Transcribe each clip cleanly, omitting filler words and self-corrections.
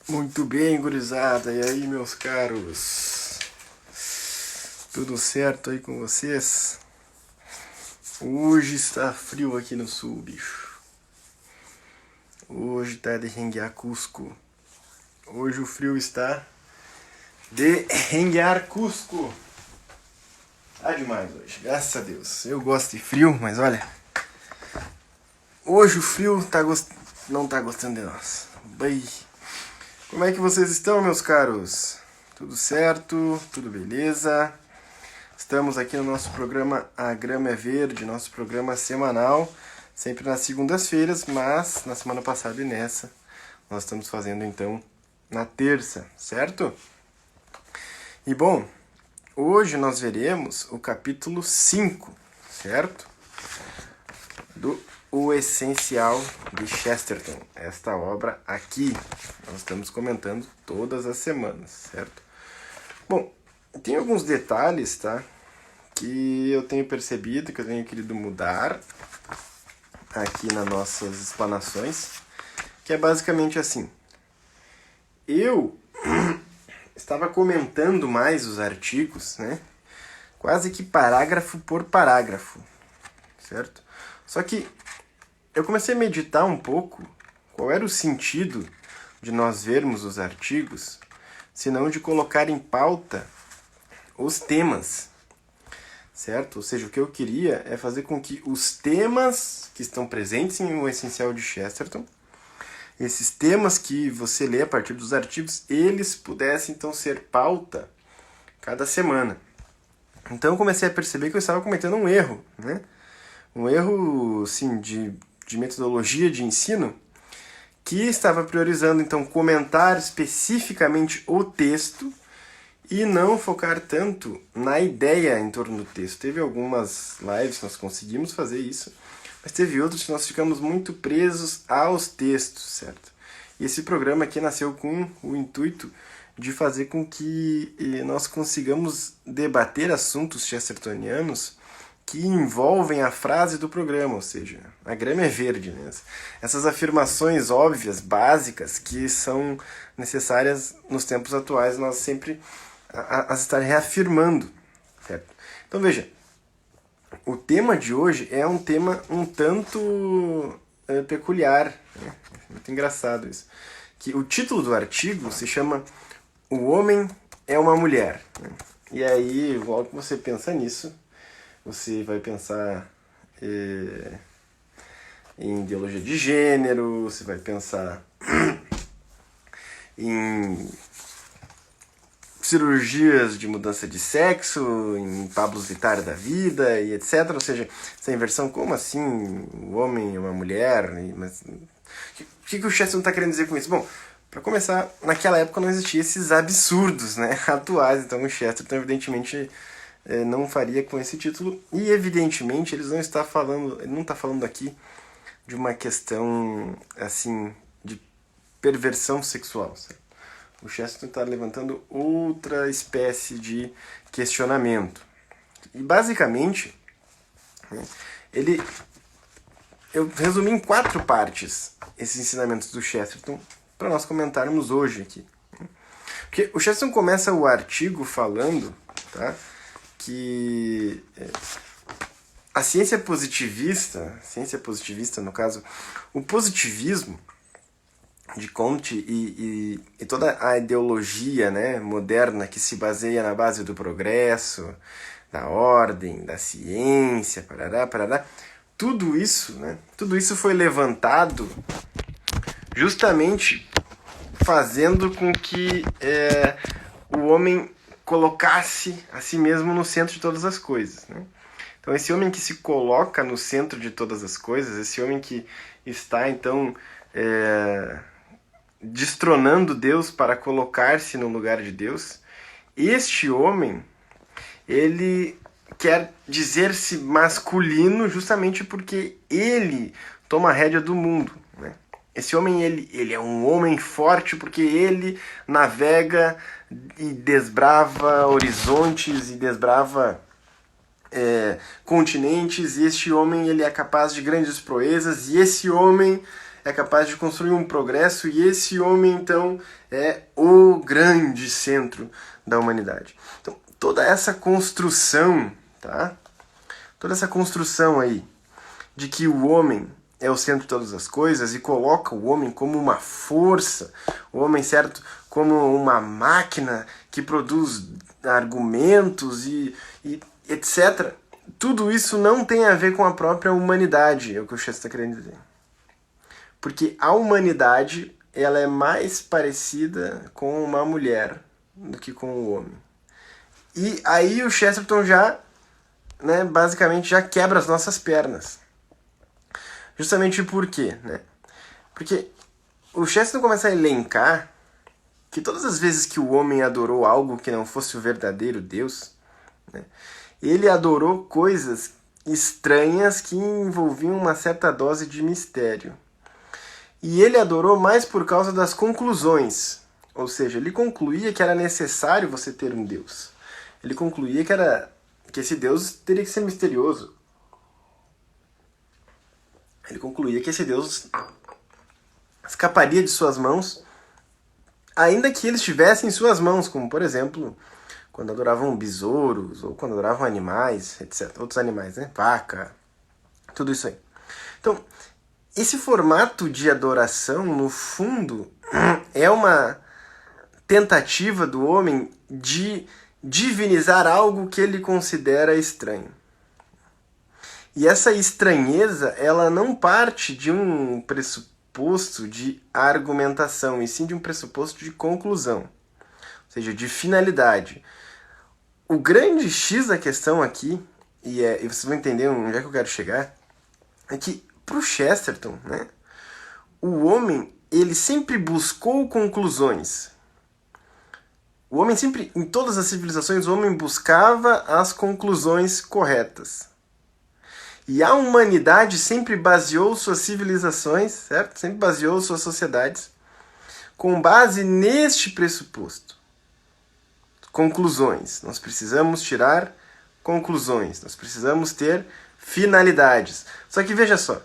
Muito bem, gurizada. E aí, meus caros? Tudo certo aí com vocês? Hoje está frio aqui no sul, bicho. Hoje tá de renguear Cusco. Hoje o frio está de renguear Cusco. Tá demais hoje, graças a Deus. Eu gosto de frio, mas olha, hoje o frio não tá gostando de nós. Bem, como é que vocês estão, meus caros? Tudo certo? Tudo beleza? Estamos aqui no nosso programa A Grama é Verde, nosso programa semanal, sempre nas segundas-feiras, mas na semana passada e nessa nós estamos fazendo então na terça, certo? E bom, hoje nós veremos o capítulo 5, certo? O Essencial de Chesterton, esta obra aqui, nós estamos comentando todas as semanas, certo? Bom, tem alguns detalhes, tá, que eu tenho percebido, que eu tenho querido mudar aqui nas nossas explanações, que é basicamente assim. Eu estava comentando mais os artigos, né, quase que parágrafo por parágrafo, certo? Só que eu comecei a meditar um pouco qual era o sentido de nós vermos os artigos, senão de colocar em pauta os temas, certo? Ou seja, o que eu queria é fazer com que os temas que estão presentes em O Essencial de Chesterton, esses temas que você lê a partir dos artigos, eles pudessem então ser pauta cada semana. Então eu comecei a perceber que eu estava cometendo um erro, né? Um erro, sim, de metodologia de ensino, que estava priorizando, então, comentar especificamente o texto e não focar tanto na ideia em torno do texto. Teve algumas lives que nós conseguimos fazer isso, mas teve outras que nós ficamos muito presos aos textos, certo? E esse programa aqui nasceu com o intuito de fazer com que nós consigamos debater assuntos chestertonianos que envolvem a frase do programa, ou seja, a grama é verde, né? Essas afirmações óbvias, básicas, que são necessárias nos tempos atuais, nós sempre as estar reafirmando, certo? Então veja, o tema de hoje é um tema um tanto peculiar, né? Muito engraçado isso. Que o título do artigo se chama O Homem é uma Mulher, né? E aí, logo que você pensa nisso, você vai pensar em ideologia de gênero, você vai pensar em cirurgias de mudança de sexo, em Pablo Vittar da vida e etc. Ou seja, essa inversão, como assim o homem é uma mulher? Mas o que o Chesterton está querendo dizer com isso? Bom, para começar, naquela época não existiam esses absurdos, né, atuais. Então o Chesterton, evidentemente, não faria com esse título, e evidentemente ele não está falando aqui de uma questão assim de perversão sexual, certo? O Chesterton está levantando outra espécie de questionamento, e basicamente, né, eu resumi em 4 partes esses ensinamentos do Chesterton para nós comentarmos hoje aqui, porque o Chesterton começa o artigo falando, tá, que a ciência positivista no caso, o positivismo de Comte e toda a ideologia, né, moderna que se baseia na base do progresso, da ordem, da ciência, parará, tudo isso, né, tudo isso foi levantado justamente fazendo com que o homem colocasse a si mesmo no centro de todas as coisas, né? Então esse homem que se coloca no centro de todas as coisas, esse homem que está então destronando Deus para colocar-se no lugar de Deus, este homem, ele quer dizer-se masculino justamente porque ele toma a rédea do mundo, né? Esse homem, ele é um homem forte porque ele navega e desbrava horizontes e desbrava continentes, e este homem ele é capaz de grandes proezas, e esse homem é capaz de construir um progresso e esse homem, então, é o grande centro da humanidade. Então, toda essa construção, tá? Toda essa construção aí de que o homem é o centro de todas as coisas e coloca o homem como uma força, o homem, certo, como uma máquina que produz argumentos e etc. Tudo isso não tem a ver com a própria humanidade, é o que o Chester está querendo dizer. Porque a humanidade, ela é mais parecida com uma mulher do que com o homem. E aí o Chesterton já, né, basicamente já quebra as nossas pernas. Justamente por quê? Né? Porque o Chesterton começa a elencar que todas as vezes que o homem adorou algo que não fosse o verdadeiro Deus, né, ele adorou coisas estranhas que envolviam uma certa dose de mistério. E ele adorou mais por causa das conclusões. Ou seja, ele concluía que era necessário você ter um Deus. Ele concluía que esse Deus teria que ser misterioso. Ele concluía que esse Deus escaparia de suas mãos, ainda que ele estivesse em suas mãos, como, por exemplo, quando adoravam besouros, ou quando adoravam animais, etc. Outros animais, né? Vaca, tudo isso aí. Então, esse formato de adoração, no fundo, é uma tentativa do homem de divinizar algo que ele considera estranho. E essa estranheza, ela não parte de um pressuposto de argumentação, e sim de um pressuposto de conclusão, ou seja, de finalidade. O grande X da questão aqui, e vocês vão entender onde é que eu quero chegar, é que para o Chesterton, né, o homem, ele sempre buscou conclusões. O homem sempre, em todas as civilizações, o homem buscava as conclusões corretas. E a humanidade sempre baseou suas civilizações, certo? Sempre baseou suas sociedades com base neste pressuposto. Conclusões. Nós precisamos tirar conclusões. Nós precisamos ter finalidades. Só que veja só,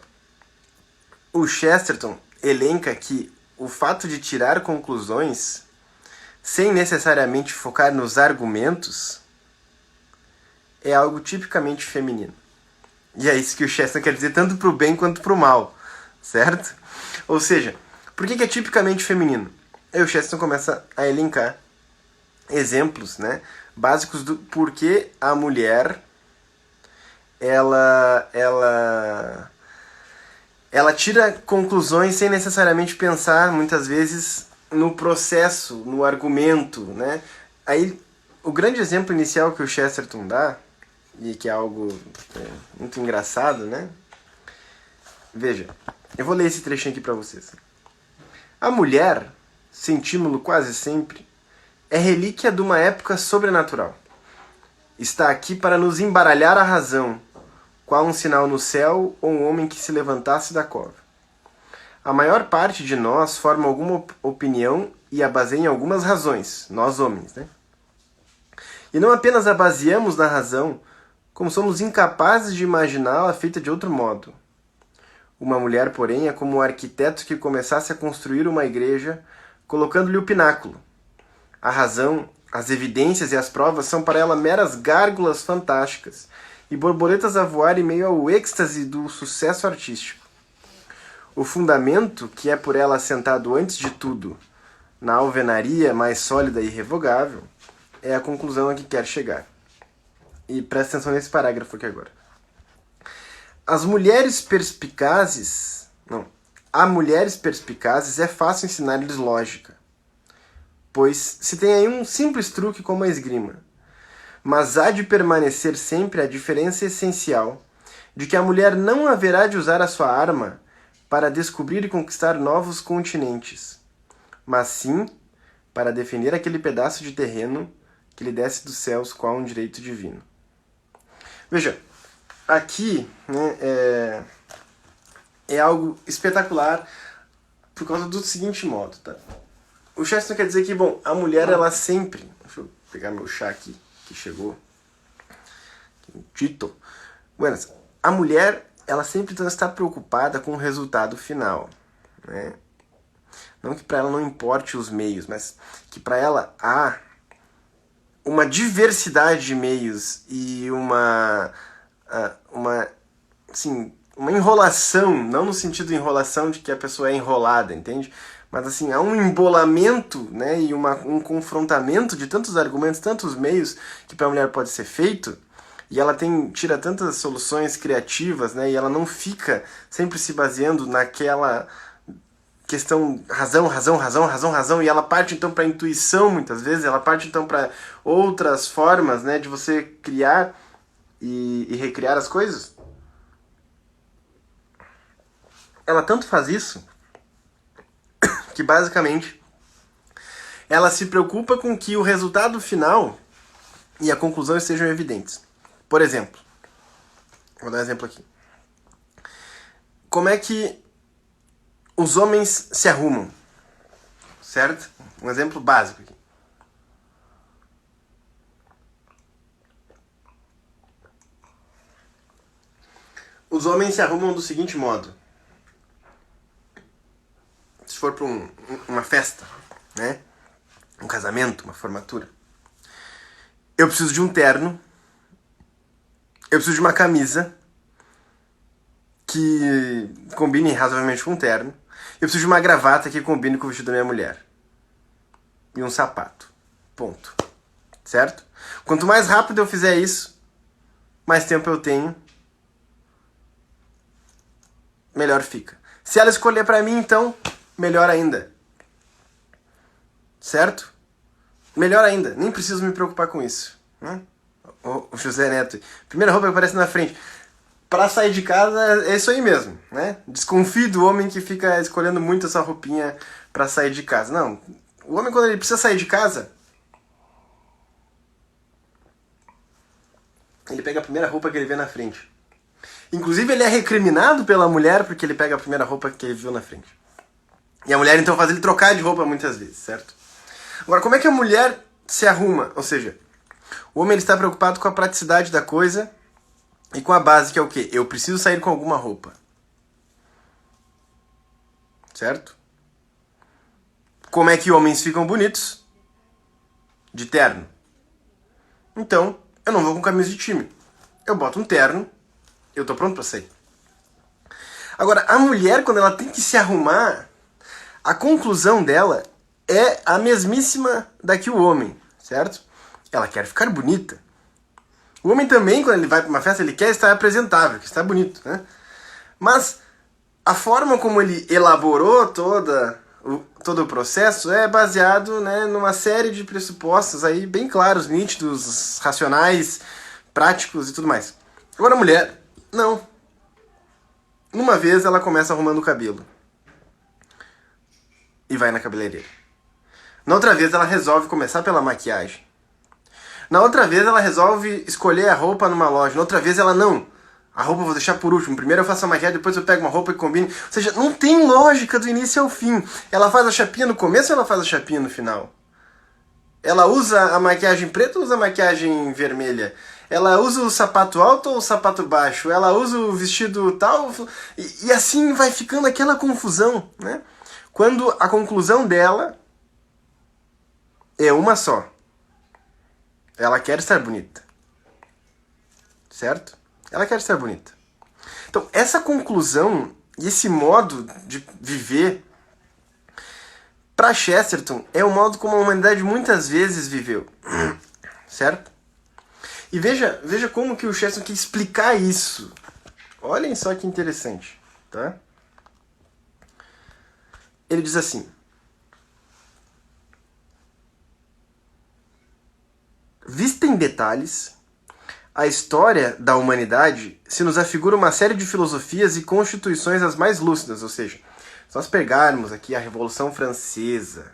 o Chesterton elenca que o fato de tirar conclusões, sem necessariamente focar nos argumentos, é algo tipicamente feminino. E é isso que o Chesterton quer dizer tanto para o bem quanto para o mal, certo? Ou seja, por que é tipicamente feminino? Aí o Chesterton começa a elencar exemplos, né, básicos do porquê a mulher ela tira conclusões sem necessariamente pensar, muitas vezes, no processo, no argumento, né? Aí, o grande exemplo inicial que o Chesterton dá, e que é algo muito engraçado, né? Veja, eu vou ler esse trechinho aqui para vocês. A mulher, sentimos-lo quase sempre, é relíquia de uma época sobrenatural. Está aqui para nos embaralhar a razão, qual um sinal no céu ou um homem que se levantasse da cova. A maior parte de nós forma alguma opinião e a baseia em algumas razões, nós homens, né? E não apenas a baseamos na razão, como somos incapazes de imaginá-la feita de outro modo. Uma mulher, porém, é como um arquiteto que começasse a construir uma igreja, colocando-lhe o pináculo. A razão, as evidências e as provas são para ela meras gárgulas fantásticas e borboletas a voar em meio ao êxtase do sucesso artístico. O fundamento, que é por ela assentado antes de tudo na alvenaria mais sólida e irrevogável, é a conclusão a que quer chegar. E presta atenção nesse parágrafo aqui agora. A mulheres perspicazes é fácil ensinar-lhes lógica, pois se tem aí um simples truque como a esgrima. Mas há de permanecer sempre a diferença essencial de que a mulher não haverá de usar a sua arma para descobrir e conquistar novos continentes, mas sim para defender aquele pedaço de terreno que lhe desce dos céus qual um direito divino. Veja, aqui, né, é algo espetacular por causa do seguinte modo, tá? O Chesterton quer dizer que, bom, a mulher, ela sempre... Deixa eu pegar meu chá aqui, que chegou. Tito. Bueno, a mulher, ela sempre então está preocupada com o resultado final. né? Não que para ela não importe os meios, mas que para ela há uma diversidade de meios e assim, uma enrolação, não no sentido de enrolação de que a pessoa é enrolada, entende? Mas assim, há um embolamento, né, e um confrontamento de tantos argumentos, tantos meios que para a mulher pode ser feito, e ela tira tantas soluções criativas, né, e ela não fica sempre se baseando naquela questão razão, e ela parte então para a intuição muitas vezes, ela parte então para outras formas, né, de você criar e recriar as coisas. Ela tanto faz isso que basicamente ela se preocupa com que o resultado final e a conclusão estejam evidentes. Por exemplo, vou dar um exemplo aqui. Como é que os homens se arrumam? Certo? Um exemplo básico aqui. Os homens se arrumam do seguinte modo. Se for para uma festa, né? Um casamento, uma formatura. Eu preciso de um terno. Eu preciso de uma camisa que combine razoavelmente com um terno. Eu preciso de uma gravata que combine com o vestido da minha mulher. E um sapato. Ponto. Certo? Quanto mais rápido eu fizer isso, mais tempo eu tenho, melhor fica. Se ela escolher pra mim, então, melhor ainda. Certo? Melhor ainda. Nem preciso me preocupar com isso. Né? O José Neto. Primeira roupa que aparece na frente. Pra sair de casa, é isso aí mesmo. Né? Desconfie do homem que fica escolhendo muito essa roupinha pra sair de casa. Não. O homem, quando ele precisa sair de casa, ele pega a primeira roupa que ele vê na frente. Inclusive, ele é recriminado pela mulher porque ele pega a primeira roupa que ele viu na frente. E a mulher, então, faz ele trocar de roupa muitas vezes, certo? Agora, como é que a mulher se arruma? Ou seja, o homem ele está preocupado com a praticidade da coisa e com a base, que é o quê? Eu preciso sair com alguma roupa. Certo? Como é que homens ficam bonitos? De terno. Então, eu não vou com camisa de time. Eu boto um terno, eu tô pronto pra sair. Agora, a mulher, quando ela tem que se arrumar, a conclusão dela é a mesmíssima da que o homem, certo? Ela quer ficar bonita. O homem também, quando ele vai pra uma festa, ele quer estar apresentável, quer estar bonito, né? Mas a forma como ele elaborou todo o processo é baseado, né, numa série de pressupostos aí bem claros, nítidos, racionais, práticos e tudo mais. Agora a mulher, não. Uma vez ela começa arrumando o cabelo e vai na cabeleireira. Na outra vez ela resolve começar pela maquiagem. Na outra vez ela resolve escolher a roupa numa loja. Na outra vez ela não. A roupa eu vou deixar por último. Primeiro eu faço a maquiagem, depois eu pego uma roupa e combine. Ou seja, não tem lógica do início ao fim. Ela faz a chapinha no começo ou ela faz a chapinha no final? Ela usa a maquiagem preta ou usa a maquiagem vermelha? Ela usa o sapato alto ou o sapato baixo? Ela usa o vestido tal? E assim vai ficando aquela confusão, né? Quando a conclusão dela é uma só. Ela quer estar bonita. Certo? Ela quer estar bonita. Então, essa conclusão e esse modo de viver, para Chesterton, é o modo como a humanidade muitas vezes viveu. Certo? E veja como que o Chesterton quer explicar isso. Olhem só que interessante. Tá? Ele diz assim: vista em detalhes, a história da humanidade se nos afigura uma série de filosofias e constituições as mais lúcidas, ou seja, se nós pegarmos aqui a Revolução Francesa,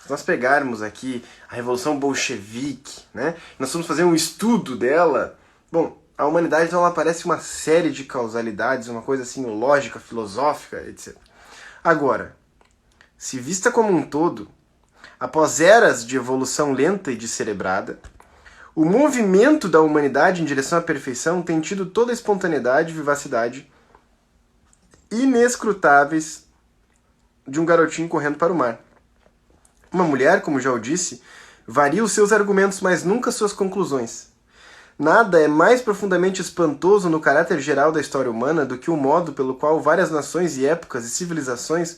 se nós pegarmos aqui a Revolução Bolchevique, né, nós vamos fazer um estudo dela, bom, a humanidade então, ela aparece uma série de causalidades, uma coisa assim lógica, filosófica, etc. Agora, se vista como um todo, após eras de evolução lenta e descerebrada, o movimento da humanidade em direção à perfeição tem tido toda a espontaneidade e vivacidade inescrutáveis de um garotinho correndo para o mar. Uma mulher, como já o disse, varia os seus argumentos, mas nunca suas conclusões. Nada é mais profundamente espantoso no caráter geral da história humana do que o modo pelo qual várias nações e épocas e civilizações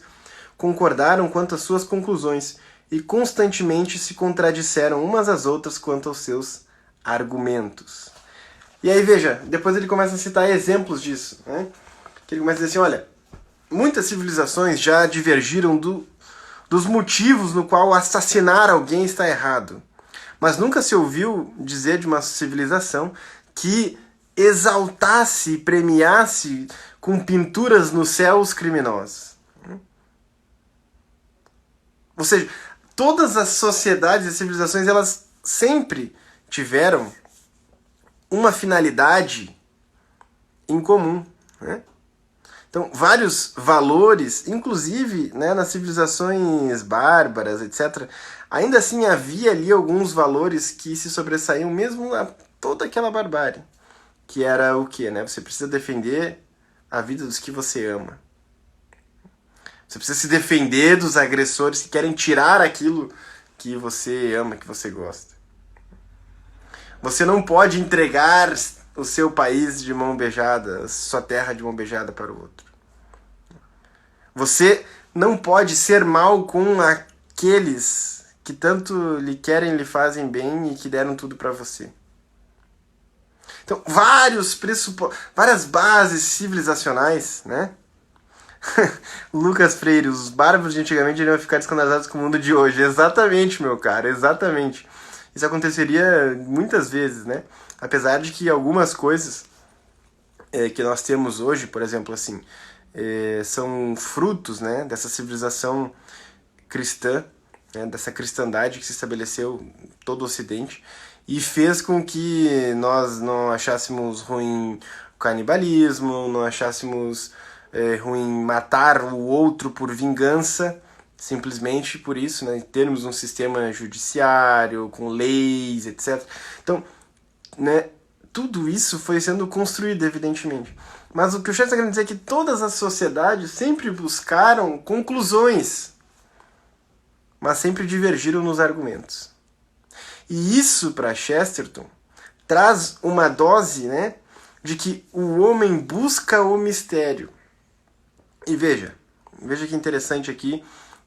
concordaram quanto às suas conclusões e constantemente se contradisseram umas às outras quanto aos seus argumentos. E aí, veja, depois ele começa a citar exemplos disso, né? Que ele começa a dizer assim, olha, muitas civilizações já divergiram dos motivos no qual assassinar alguém está errado. Mas nunca se ouviu dizer de uma civilização que exaltasse e premiasse com pinturas no céu os criminosos. Ou seja, todas as sociedades e civilizações, elas sempre tiveram uma finalidade em comum, né? Então, vários valores, inclusive, né, nas civilizações bárbaras, etc., ainda assim havia ali alguns valores que se sobressaíam mesmo a toda aquela barbárie. Que era o quê? Né? Você precisa defender a vida dos que você ama. Você precisa se defender dos agressores que querem tirar aquilo que você ama, que você gosta. Você não pode entregar o seu país de mão beijada, sua terra de mão beijada para o outro. Você não pode ser mal com aqueles que tanto lhe querem, lhe fazem bem e que deram tudo para você. Então, várias bases civilizacionais, né? Lucas Freire, os bárbaros de antigamente iriam ficar escandalizados com o mundo de hoje. Exatamente, meu cara, exatamente. Isso aconteceria muitas vezes, né? Apesar de que algumas coisas que nós temos hoje, por exemplo, assim, são frutos, né, dessa civilização cristã, né, dessa cristandade que se estabeleceu em todo o Ocidente e fez com que nós não achássemos ruim o canibalismo, não achássemos ruim matar o outro por vingança, simplesmente por isso, né, termos um sistema judiciário, com leis, etc. Então, né, tudo isso foi sendo construído, evidentemente. Mas o que o Chester está querendo dizer é que todas as sociedades sempre buscaram conclusões, mas sempre divergiram nos argumentos. E isso, para Chesterton, traz uma dose, né, de que o homem busca o mistério. E veja que interessante aqui,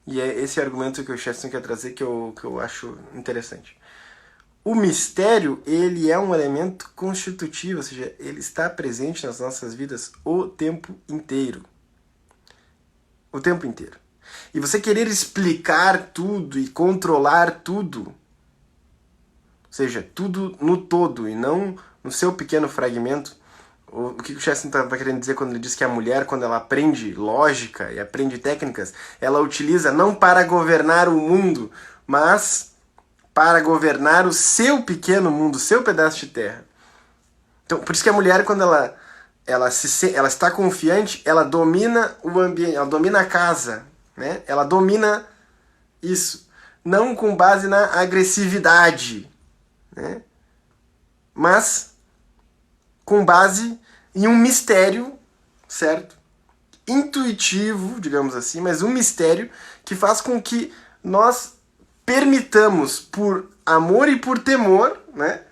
e é esse argumento que o Chesterton quer trazer que eu acho interessante. O mistério, ele é um elemento constitutivo, ou seja, ele está presente nas nossas vidas o tempo inteiro. O tempo inteiro. E você querer explicar tudo e controlar tudo, ou seja, tudo no todo e não no seu pequeno fragmento, o que o Chesterton está querendo dizer quando ele diz que a mulher, quando ela aprende lógica e aprende técnicas, ela utiliza não para governar o mundo, mas para governar o seu pequeno mundo, o seu pedaço de terra. Então, por isso que a mulher, quando ela está confiante, ela domina o ambiente, ela domina a casa, né? Ela domina isso. Não com base na agressividade, né? Mas com base em um mistério, certo? Intuitivo, digamos assim, mas um mistério que faz com que nós permitamos, por amor e por temor, né,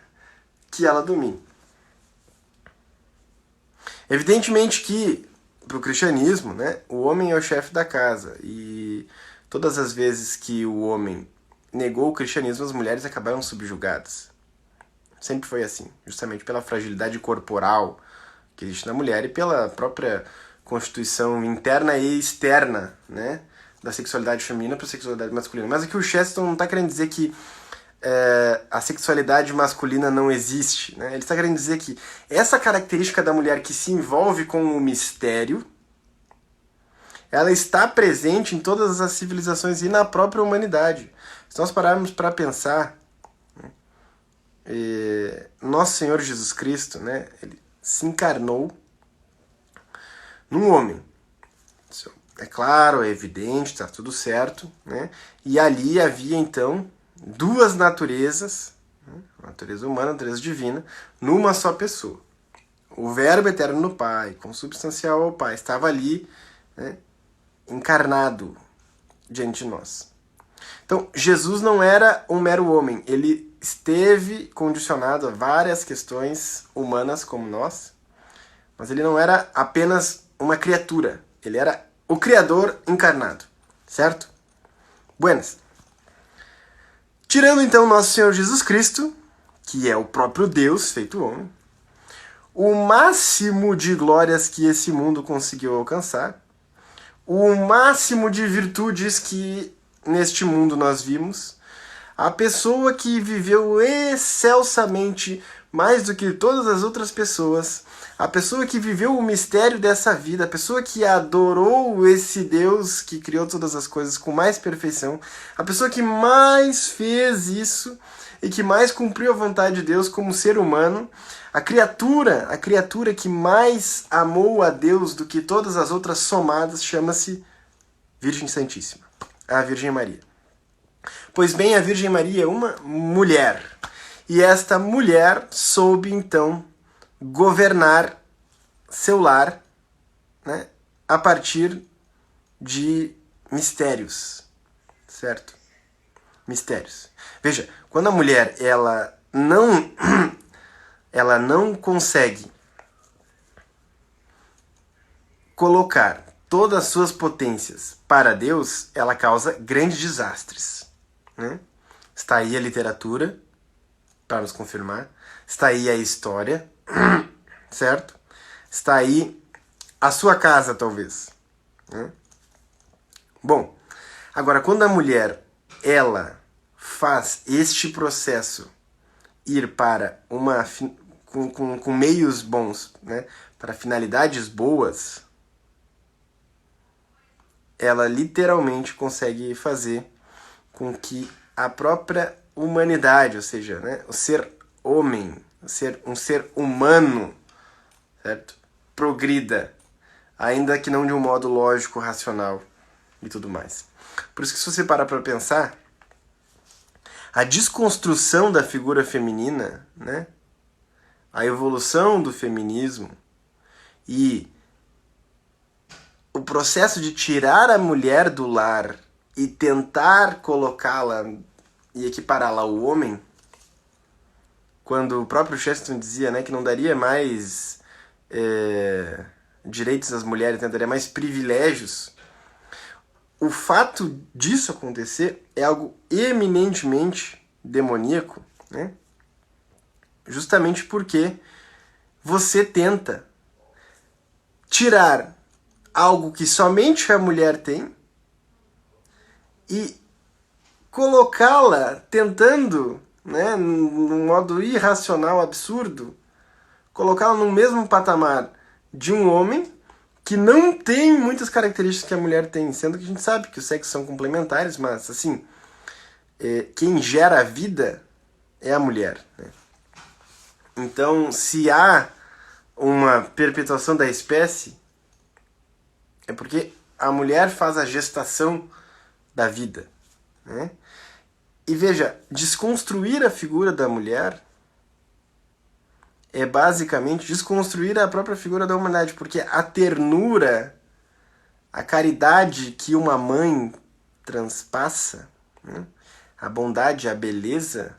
que ela domine. Evidentemente que, para o cristianismo, né, o homem é o chefe da casa. E todas as vezes que o homem negou o cristianismo, as mulheres acabaram subjugadas. Sempre foi assim, justamente pela fragilidade corporal que existe na mulher e pela própria constituição interna e externa, né, da sexualidade feminina para a sexualidade masculina. Mas aqui o Chesterton não está querendo dizer que a sexualidade masculina não existe, né? Ele está querendo dizer que essa característica da mulher que se envolve com o mistério, ela está presente em todas as civilizações e na própria humanidade. Se nós pararmos para pensar, né, nosso Senhor Jesus Cristo, né, ele se encarnou num homem. É claro, é evidente, está tudo certo, né? E ali havia, então, duas naturezas, né? A natureza humana e a natureza divina, numa só pessoa. O Verbo eterno no Pai, consubstancial ao Pai, estava ali, né, encarnado, diante de nós. Então, Jesus não era um mero homem, ele esteve condicionado a várias questões humanas como nós, mas ele não era apenas uma criatura, ele era o Criador encarnado, certo? Buenas. Tirando então nosso Senhor Jesus Cristo, que é o próprio Deus feito homem, o máximo de glórias que esse mundo conseguiu alcançar, o máximo de virtudes que neste mundo nós vimos, a pessoa que viveu excelsamente mais do que todas as outras pessoas, a pessoa que viveu o mistério dessa vida, a pessoa que adorou esse Deus que criou todas as coisas com mais perfeição, a pessoa que mais fez isso e que mais cumpriu a vontade de Deus como ser humano, a criatura que mais amou a Deus do que todas as outras somadas, chama-se Virgem Santíssima, a Virgem Maria. Pois bem, a Virgem Maria é uma mulher, e esta mulher soube então governar seu lar, né, a partir de mistérios, certo? Mistérios. Veja, quando a mulher ela não consegue colocar todas as suas potências para Deus, ela causa grandes desastres, né? Está aí a literatura para nos confirmar, está aí a história, certo? Está aí a sua casa, talvez, né? Bom, agora quando a mulher ela faz este processo ir para uma com meios bons, né, para finalidades boas, ela literalmente consegue fazer com que a própria humanidade, ou seja, né, o ser homem, um ser humano, certo? Progrida, ainda que não de um modo lógico, racional e tudo mais. Por isso que se você parar para pensar, a desconstrução da figura feminina, né, a evolução do feminismo e o processo de tirar a mulher do lar e tentar colocá-la e equipará-la ao homem, quando o próprio Chesterton dizia, né, que não daria mais direitos às mulheres, né, daria mais privilégios, o fato disso acontecer é algo eminentemente demoníaco, né? Justamente porque você tenta tirar algo que somente a mulher tem e colocá-la tentando, né, num modo irracional, absurdo, colocá-la no mesmo patamar de um homem que não tem muitas características que a mulher tem, sendo que a gente sabe que os sexos são complementares, mas assim, quem gera a vida é a mulher, né? Então, se há uma perpetuação da espécie, é porque a mulher faz a gestação da vida, né? E veja, desconstruir a figura da mulher é basicamente desconstruir a própria figura da humanidade, porque a ternura, a caridade que uma mãe transpassa, né? A bondade, a beleza,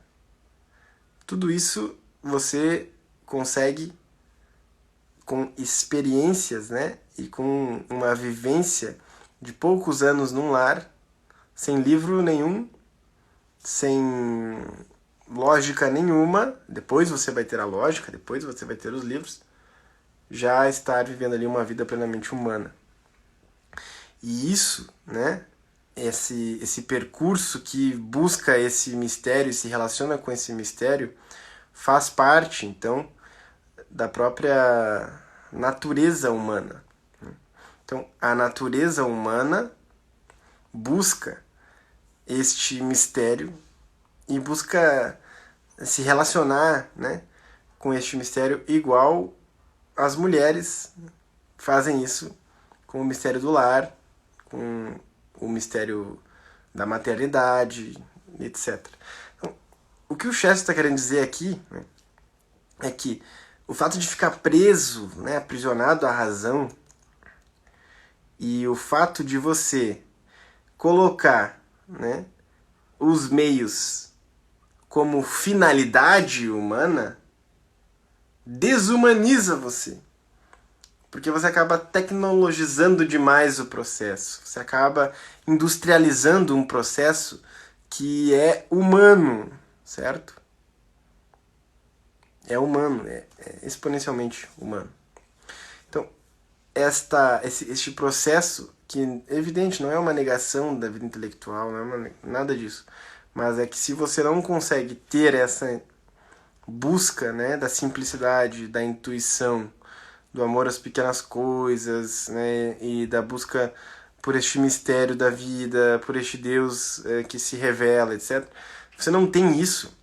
tudo isso você consegue com experiências, né? E com uma vivência de poucos anos num lar, sem livro nenhum, sem lógica nenhuma, depois você vai ter a lógica, depois você vai ter os livros, já estar vivendo ali uma vida plenamente humana. E isso, né, esse percurso que busca esse mistério, se relaciona com esse mistério, faz parte, então, da própria natureza humana. Então, a natureza humana busca este mistério e busca se relacionar, né, com este mistério igual as mulheres fazem isso com o mistério do lar, com o mistério da maternidade, etc. Então, o que o Chesterton está querendo dizer aqui, né, é que o fato de ficar preso, né, aprisionado à razão, e o fato de você colocar, né, os meios como finalidade humana, desumaniza você. Porque você acaba tecnologizando demais o processo. Você acaba industrializando um processo que é humano, certo? É humano, é exponencialmente humano. Então, este processo, que é evidente, não é uma negação da vida intelectual, não é nada disso, mas é que se você não consegue ter essa busca, né, da simplicidade, da intuição, do amor às pequenas coisas, né, e da busca por este mistério da vida, por este Deus que se revela, etc. Você não tem isso.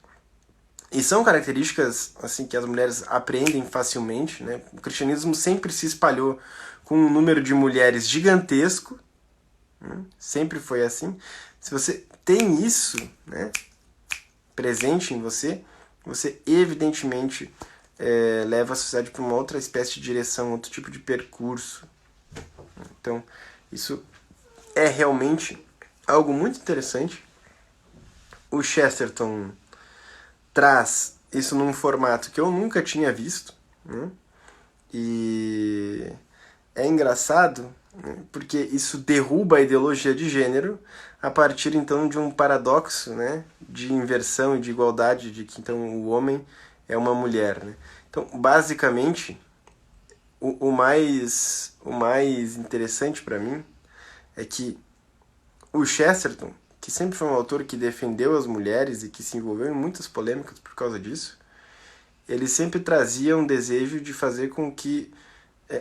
E são características assim que as mulheres apreendem facilmente, né? O cristianismo sempre se espalhou com um número de mulheres gigantesco, né? Sempre foi assim. Se você tem isso, né, presente em você, você evidentemente leva a sociedade para uma outra espécie de direção, outro tipo de percurso. Então, isso é realmente algo muito interessante. O Chesterton traz isso num formato que eu nunca tinha visto, né? E é engraçado, né, porque isso derruba a ideologia de gênero a partir então de um paradoxo, né, de inversão e de igualdade, de que então o homem é uma mulher, né? Então, basicamente, o mais interessante para mim é que o Chesterton, que sempre foi um autor que defendeu as mulheres e que se envolveu em muitas polêmicas por causa disso, ele sempre trazia um desejo de fazer com que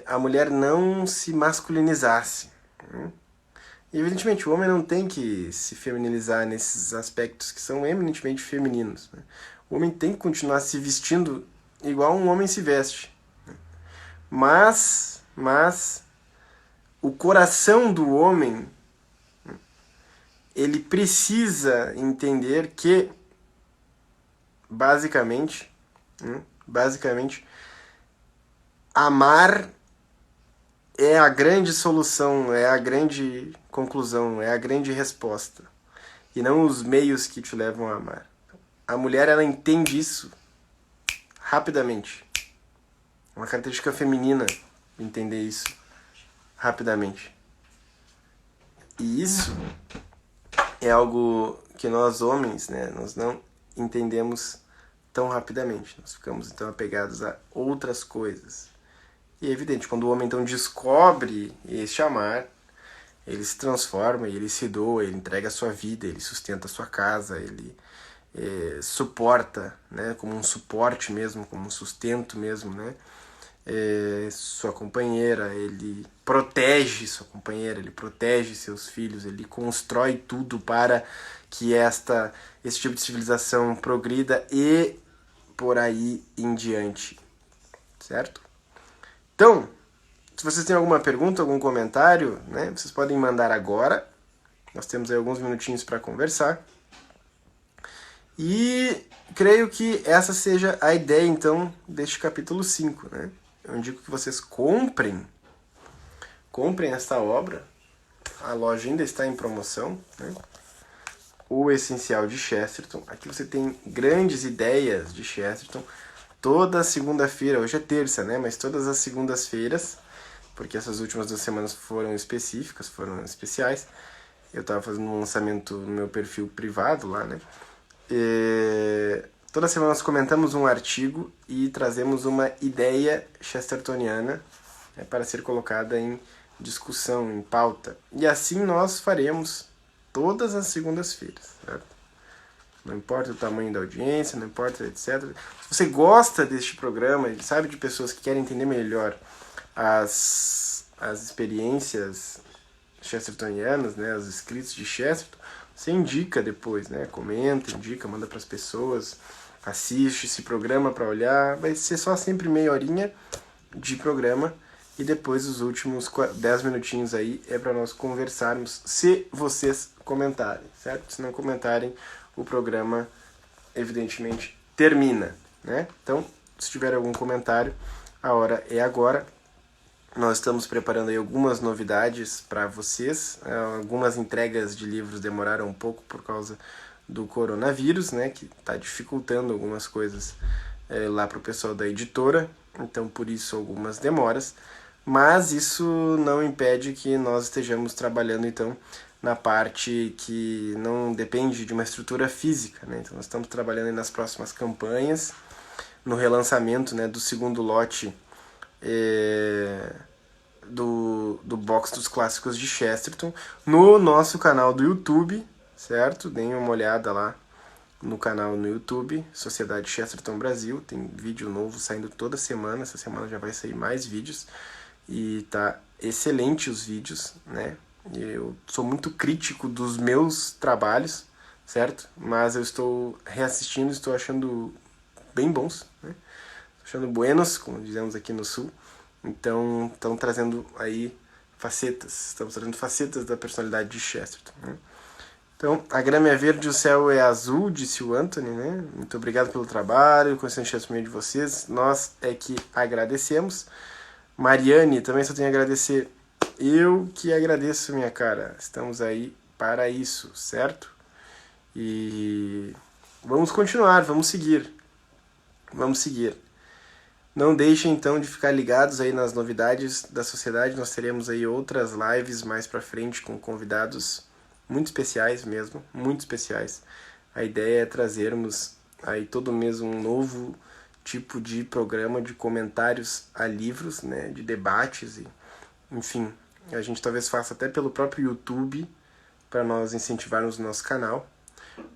a mulher não se masculinizasse, né? E, evidentemente, o homem não tem que se feminilizar nesses aspectos que são eminentemente femininos, né? O homem tem que continuar se vestindo igual um homem se veste, né? Mas o coração do homem, ele precisa entender que, basicamente, amar é a grande solução, é a grande conclusão, é a grande resposta. E não os meios que te levam a amar. A mulher, ela entende isso rapidamente. É uma característica feminina entender isso rapidamente. E isso é algo que nós homens, né, nós não entendemos tão rapidamente. Nós ficamos então apegados a outras coisas. E é evidente, quando o homem então descobre este amar, ele se transforma, ele se doa, ele entrega a sua vida, ele sustenta a sua casa, ele suporta, né, como um suporte mesmo, como um sustento mesmo, né, sua companheira, ele protege sua companheira, ele protege seus filhos, ele constrói tudo para que esse tipo de civilização progrida e por aí em diante, certo? Então, se vocês têm alguma pergunta, algum comentário, né, vocês podem mandar agora. Nós temos aí alguns minutinhos para conversar. E creio que essa seja a ideia, então, deste capítulo 5. Né? Eu indico que vocês comprem esta obra. A loja ainda está em promoção, né? O Essencial de Chesterton. Aqui você tem grandes ideias de Chesterton. Toda segunda-feira, hoje é terça, né? Mas todas as segundas-feiras, porque essas últimas 2 semanas foram específicas, foram especiais. Eu estava fazendo um lançamento no meu perfil privado lá, né? Toda semana nós comentamos um artigo e trazemos uma ideia chestertoniana, né, para ser colocada em discussão, em pauta. E assim nós faremos todas as segundas-feiras, certo? Não importa o tamanho da audiência, não importa, etc. Se você gosta deste programa e sabe de pessoas que querem entender melhor as experiências chestertonianas, né, os escritos de Chesterton, você indica depois, né, comenta, indica, manda para as pessoas, assiste, se programa para olhar. Vai ser só sempre meia horinha de programa e depois os últimos 10 minutinhos aí é para nós conversarmos, se vocês comentarem, certo? Se não comentarem, o programa evidentemente termina, né? Então, se tiver algum comentário, a hora é agora. Nós estamos preparando aí algumas novidades para vocês. Algumas entregas de livros demoraram um pouco por causa do coronavírus, né, que está dificultando algumas coisas lá para o pessoal da editora. Então, por isso, algumas demoras. Mas isso não impede que nós estejamos trabalhando, então, na parte que não depende de uma estrutura física, né? Então, nós estamos trabalhando aí nas próximas campanhas, no relançamento, né, do segundo lote do box dos clássicos de Chesterton no nosso canal do YouTube, certo? Deem uma olhada lá no canal no YouTube, Sociedade Chesterton Brasil. Tem vídeo novo saindo toda semana. Essa semana já vai sair mais vídeos e tá excelente os vídeos, né? Eu sou muito crítico dos meus trabalhos, certo? Mas eu estou reassistindo, estou achando bem bons, né? Achando buenos, como dizemos aqui no Sul. Então, estão trazendo aí facetas. Estamos trazendo facetas da personalidade de Chesterton, né? Então, a grama é verde, o céu é azul, disse o Anthony, né? Muito obrigado pelo trabalho, conhecendo o testemunho de vocês. Nós é que agradecemos. Mariane, também só tenho a agradecer. Eu que agradeço, minha cara. Estamos aí para isso, certo? E vamos continuar, vamos seguir. Vamos seguir. Não deixem, então, de ficar ligados aí nas novidades da sociedade. Nós teremos aí outras lives mais pra frente com convidados muito especiais mesmo, muito especiais. A ideia é trazermos aí todo mês um novo tipo de programa de comentários a livros, né, de debates, e, enfim, a gente talvez faça até pelo próprio YouTube para nós incentivarmos o nosso canal.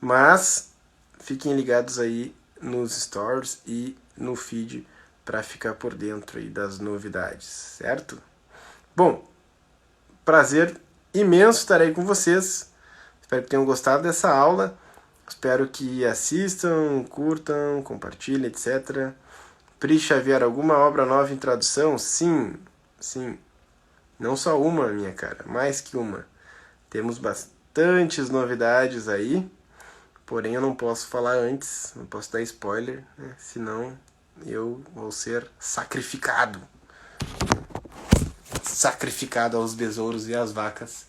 Mas fiquem ligados aí nos stories e no feed para ficar por dentro aí das novidades, certo? Bom, prazer imenso estar aí com vocês. Espero que tenham gostado dessa aula. Espero que assistam, curtam, compartilhem, etc. Pri Xavier, alguma obra nova em tradução? Sim, sim. Não só uma, minha cara, mais que uma. Temos bastantes novidades aí, porém eu não posso falar antes, não posso dar spoiler, né? Senão eu vou ser sacrificado. Sacrificado aos besouros e às vacas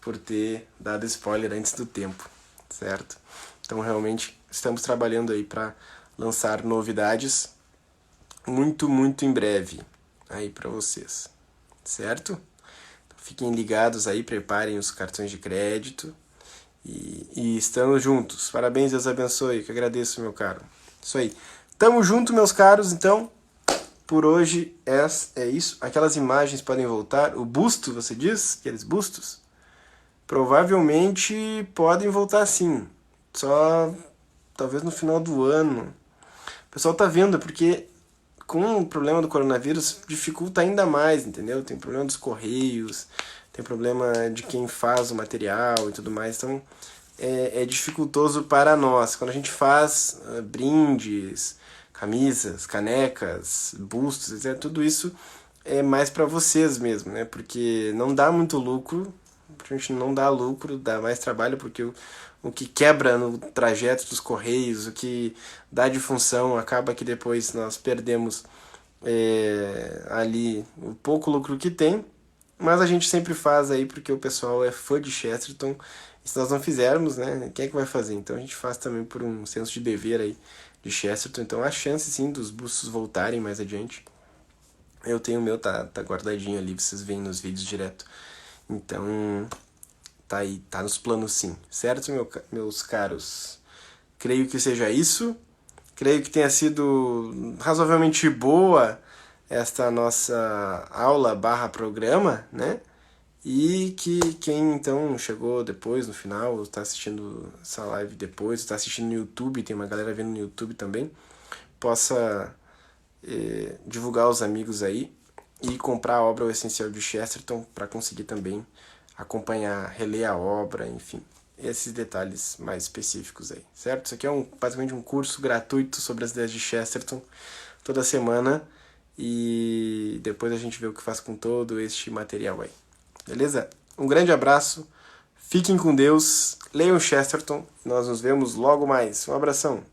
por ter dado spoiler antes do tempo, certo? Então realmente estamos trabalhando aí para lançar novidades muito, muito em breve aí para vocês, certo? Então, fiquem ligados aí, preparem os cartões de crédito e estamos juntos. Parabéns, Deus abençoe, que agradeço, meu caro. Isso aí. Tamo junto, meus caros, então, por hoje é isso. Aquelas imagens podem voltar. O busto, você diz? Aqueles bustos? Provavelmente podem voltar sim. Só talvez no final do ano. O pessoal tá vendo, porque com o problema do coronavírus dificulta ainda mais, entendeu? Tem problema dos correios, tem problema de quem faz o material e tudo mais. Então é dificultoso para nós. Quando a gente faz brindes, camisas, canecas, bustos, etc., tudo isso é mais para vocês mesmo, né? Porque não dá muito lucro, a gente não dá lucro, dá mais trabalho, porque o que quebra no trajeto dos correios, o que dá de função, acaba que depois nós perdemos ali o pouco lucro que tem, mas a gente sempre faz aí porque o pessoal é fã de Chesterton. E se nós não fizermos, né, quem é que vai fazer? Então a gente faz também por um senso de dever aí de Chesterton. Então há chance sim dos bustos voltarem mais adiante. Eu tenho o meu, tá guardadinho ali, vocês veem nos vídeos direto. Então tá aí, tá nos planos sim, certo, meus caros? Creio que seja isso. Creio que tenha sido razoavelmente boa esta nossa aula / programa, né? E que quem então chegou depois, no final, ou está assistindo essa live depois, está assistindo no YouTube, tem uma galera vendo no YouTube também, possa divulgar aos amigos aí e comprar a obra O Essencial de Chesterton para conseguir também acompanhar, reler a obra, enfim, esses detalhes mais específicos aí, certo? Isso aqui é basicamente um curso gratuito sobre as ideias de Chesterton toda semana e depois a gente vê o que faz com todo este material aí. Beleza? Um grande abraço, fiquem com Deus, leiam Chesterton, nós nos vemos logo mais. Um abração!